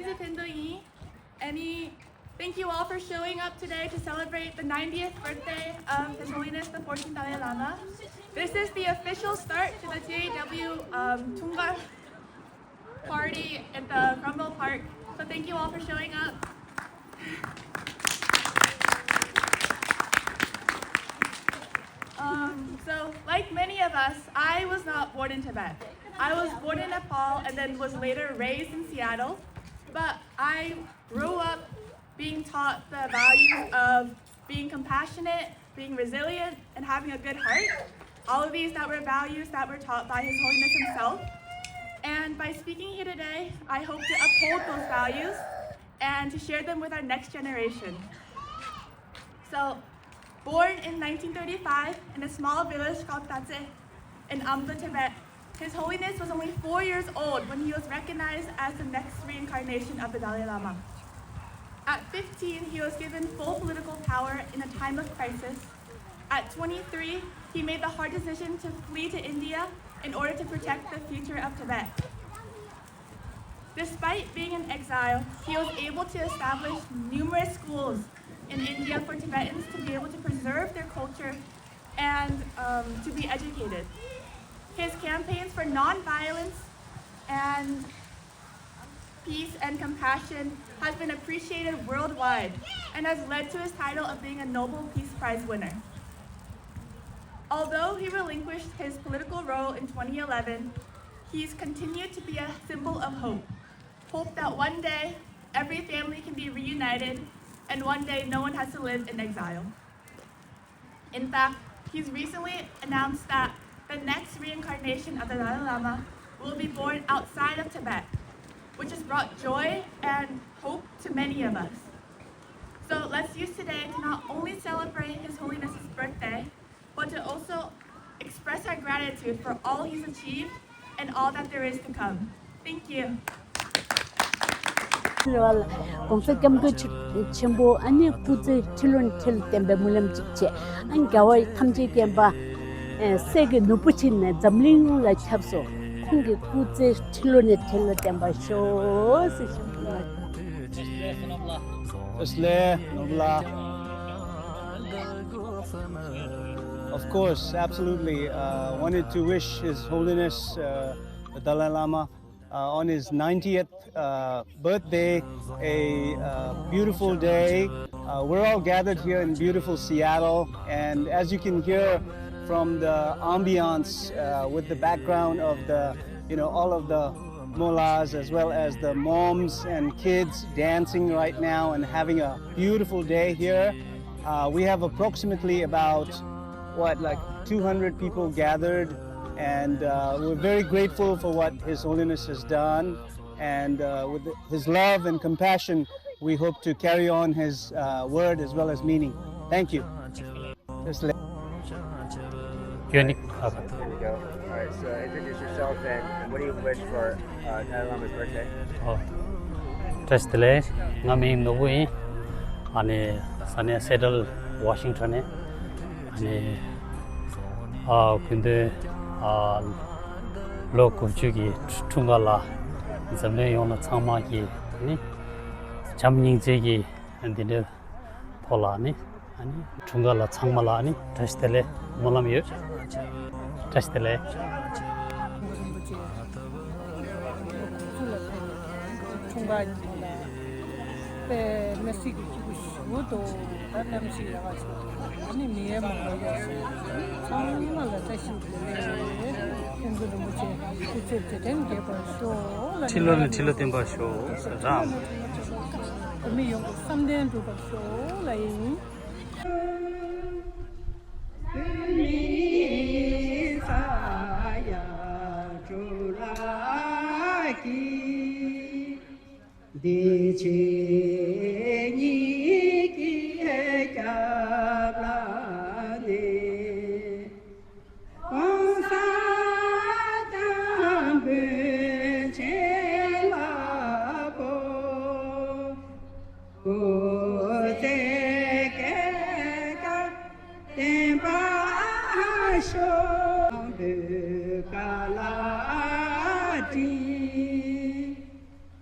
Kenzie Pindoi. Thank you all for showing up today to celebrate the 90th birthday of His Holiness the 14th Dalai Lama. This is the official start to the TAW Tunga party at the Cromwell Park. So thank you all for showing up. So like many of us, I was not born in Tibet. I was born in Nepal and then was later raised in Seattle. But I grew up being taught the values of being compassionate, being resilient, and having a good heart. All of these that were values that were taught by His Holiness himself. And by speaking here today, I hope to uphold those values and to share them with our next generation. So, born in 1935 in a small village called Tatse in Amdo, Tibet, His Holiness was only 4 years old when he was recognized as the next reincarnation of the Dalai Lama. At 15, he was given full political power in a time of crisis. At 23, he made the hard decision to flee to India in order to protect the future of Tibet. Despite being in exile, he was able to establish numerous schools in India for Tibetans to be able to preserve their culture and to be educated. His campaigns for nonviolence and peace and compassion has been appreciated worldwide and has led to his title of being a Nobel Peace Prize winner. Although he relinquished his political role in 2011, he's continued to be a symbol of hope. Hope that one day every family can be reunited and one day no one has to live in exile. In fact, he's recently announced that the next reincarnation of the Dalai Lama will be born outside of Tibet, which has brought joy and hope to many of us. So let's use today to not only celebrate His Holiness's birthday, but to also express our gratitude for all he's achieved and all that there is to come. Thank you. 공사 겸도 첨부 아니 부지 틸론 틸 템베 물람 직체 안 가와 탐지 겸바 세게 누부친네 잠링라 찹소 콩게 부지 틸론에 틸 템바 쇼스 Of course, absolutely. Wanted to wish His Holiness the Dalai Lama on his 90th birthday a beautiful day. We're all gathered here in beautiful Seattle, and as you can hear from the ambiance with the background of the, all of the mullahs as well as the moms and kids dancing right now and having a beautiful day here. We have approximately about 200 people gathered, and we're very grateful for what His Holiness has done, and with his love and compassion we hope to carry on his word as well as meaning. Thank you. Here you go. Alright, so introduce yourself and what do you wish for Dalai Lama's birthday? Just today, ngami nobui ane sane Seattle, Washington ane 근데 로코 주기 퉁갈라 zamne yona 참마기 아니 잠닝제기 안디네 폴라니 아니 퉁갈라 참말라 아니 다시텔레 몰라미요 다시텔레 칠로 템바쇼 사람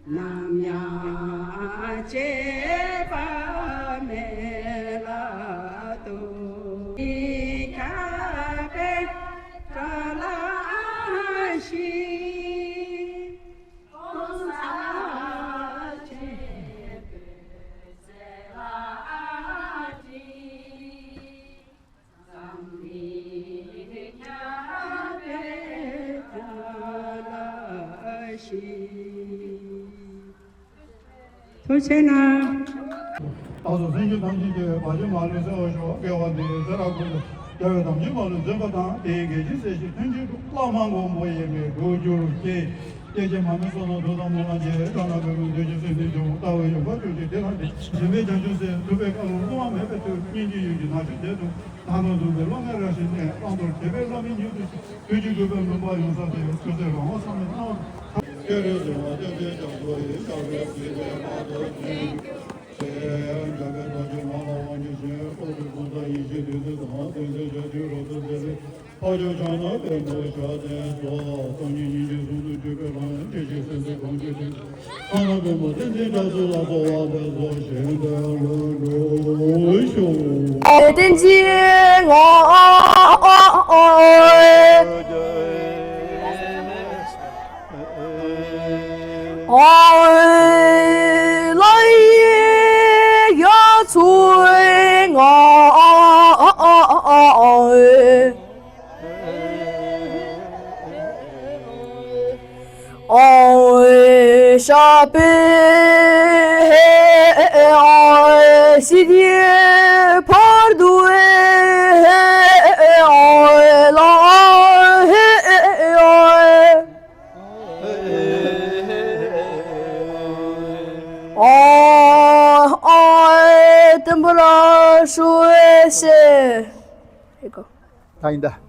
Na 도체나 다소 생기 당시에 마지막에 서서 배웠는데 저라고 여기 당시만은 저거다 되게 지세시 편지도 까만고 뭐예매 그저께 예제하면서는 도담문화재 전화를 되지세는 좀 따위요 가지고 대한테 재배 자주세 두배가 너무 매배도 인지유지 나중에도 단어도 별로는 하시네 아무도 개별라면 유지 그지도변 뭐 용사돼요 그대로 어서면 그래서 어제 정도의 사회에 대해서 다인다.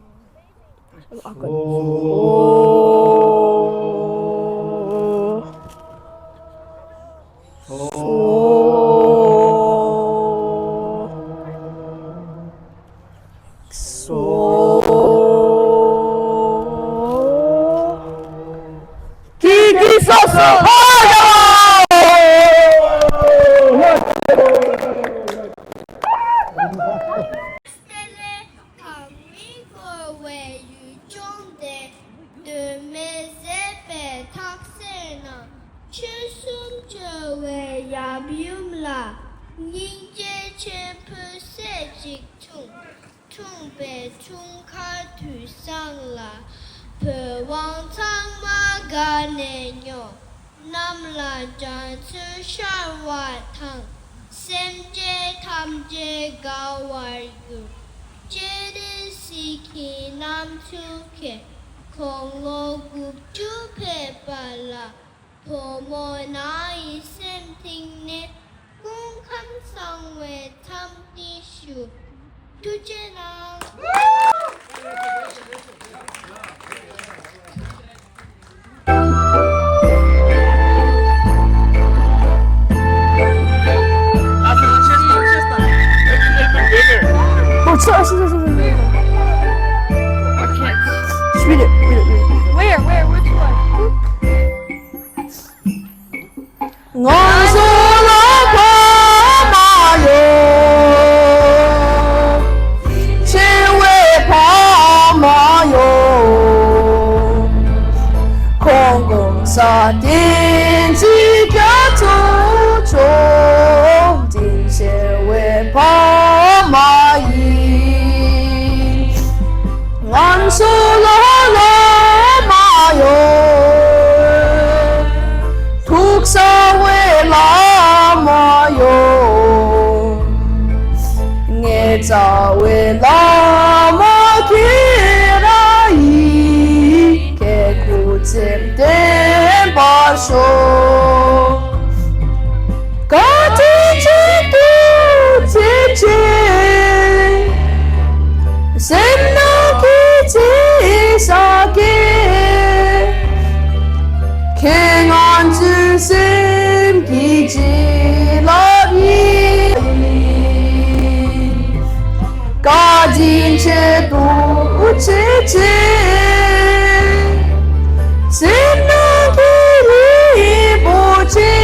Sin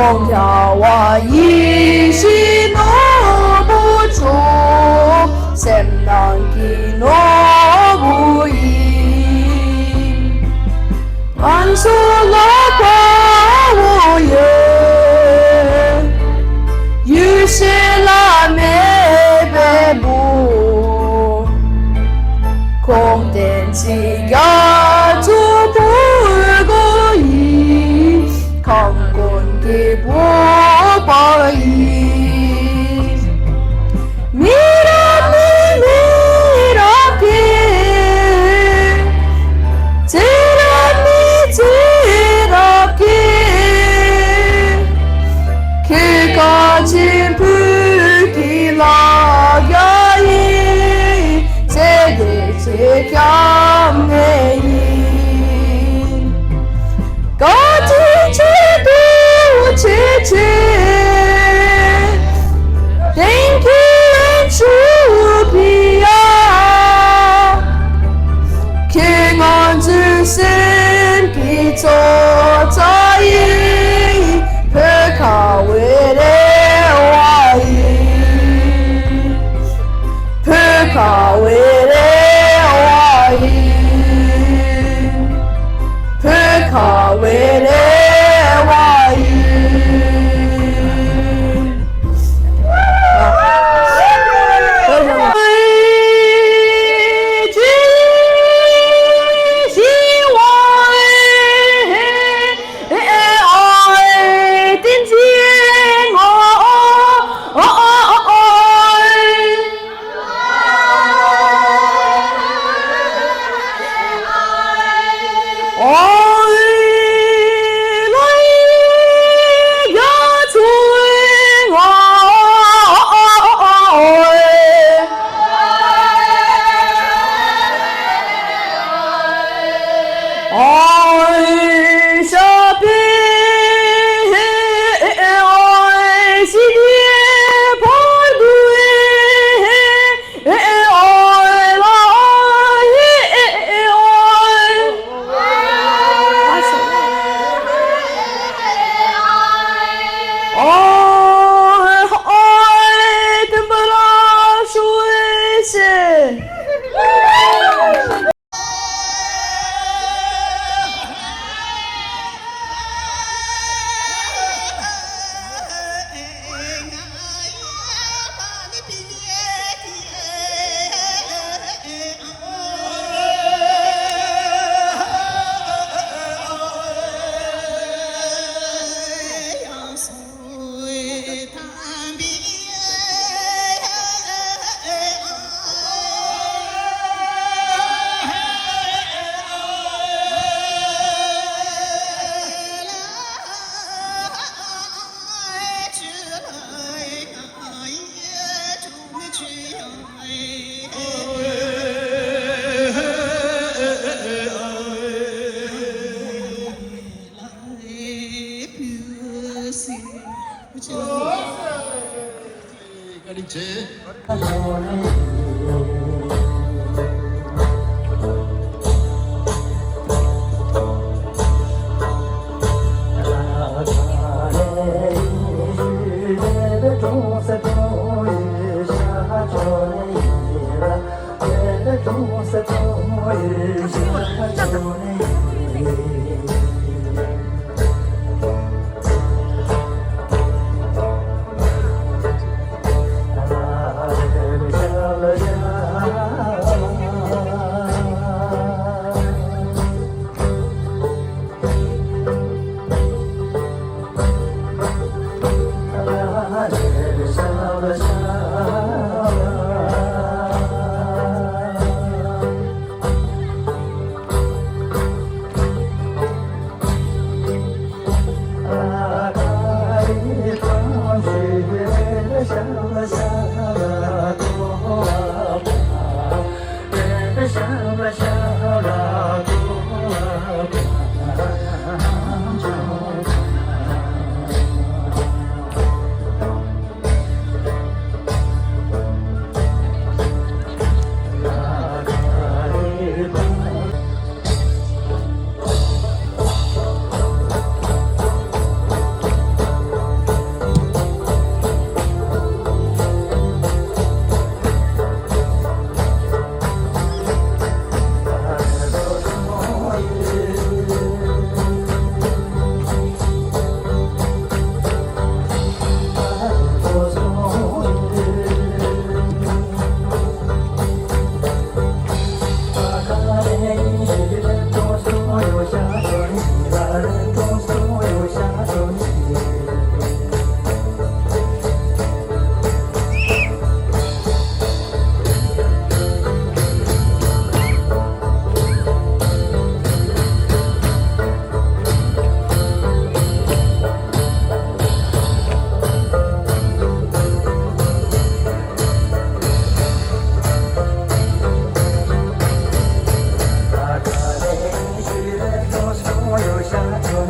空调我一时拿不住，sem能给拿不赢。万树落花无言，于是那没白布，空电气压住不过瘾，抗棍给不报应。Mira que Hallelujah. 人中所有下周期。所有下周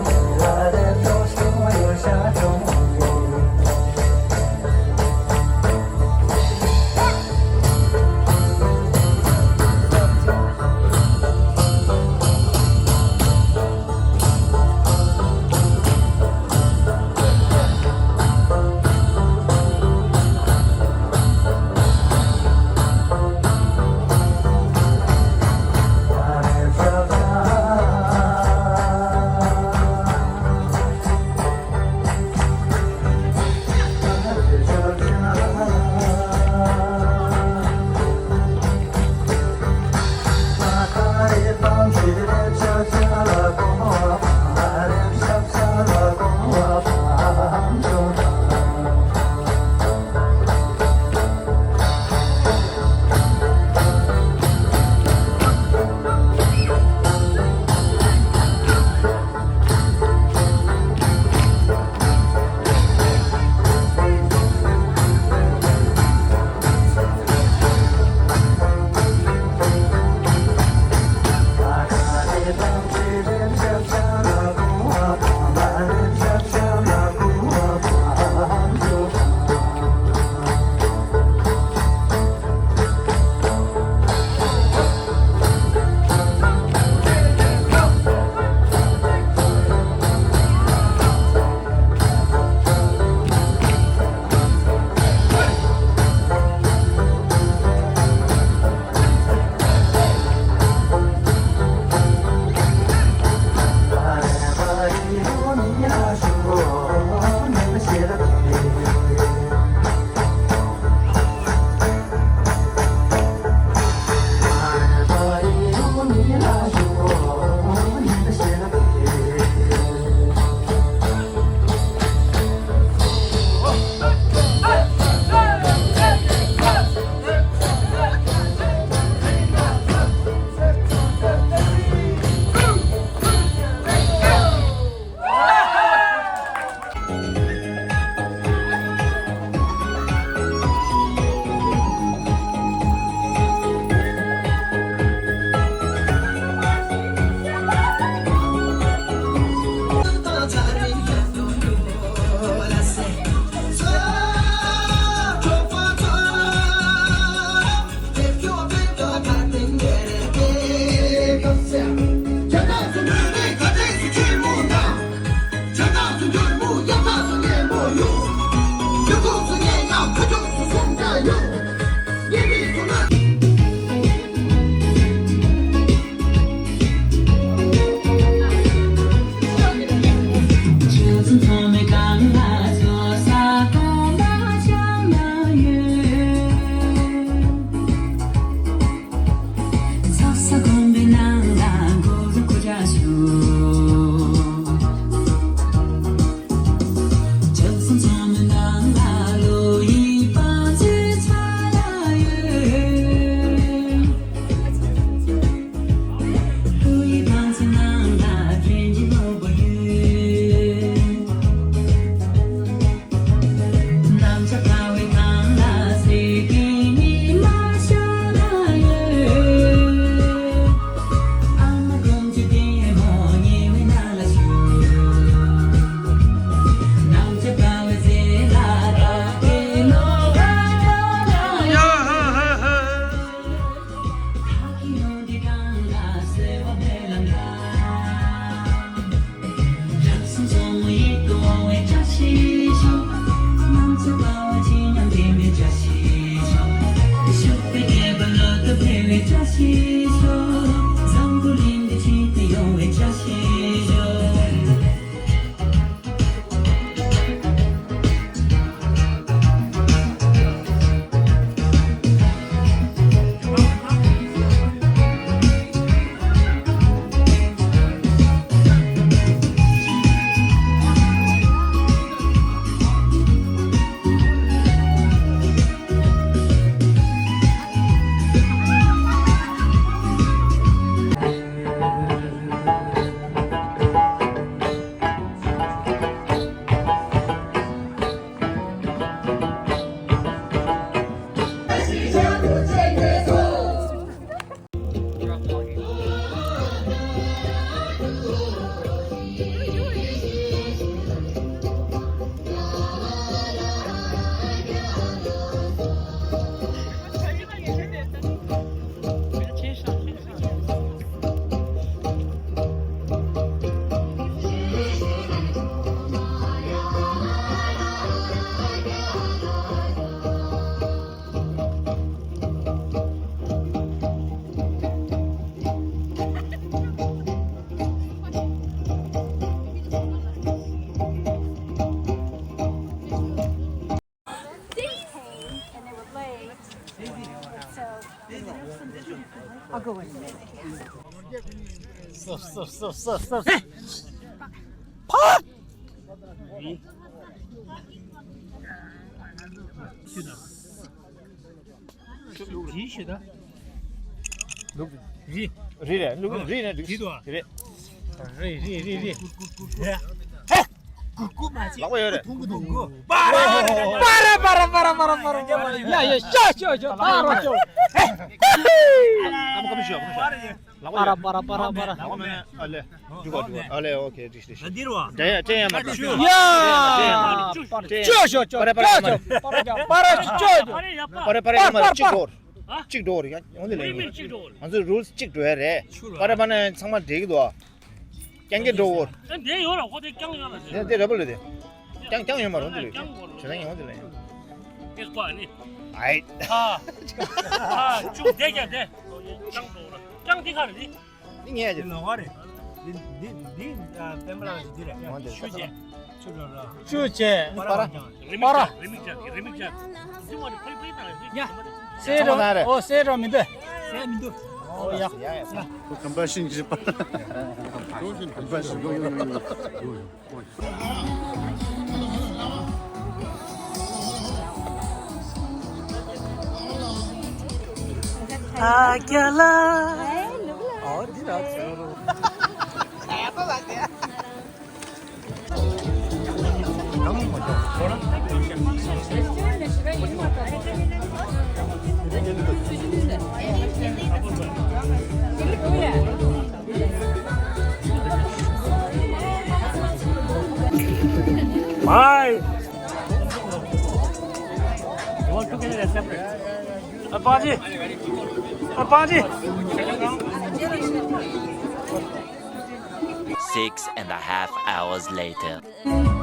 6.5 hours later. Oh,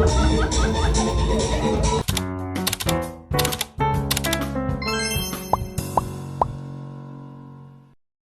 Thank you.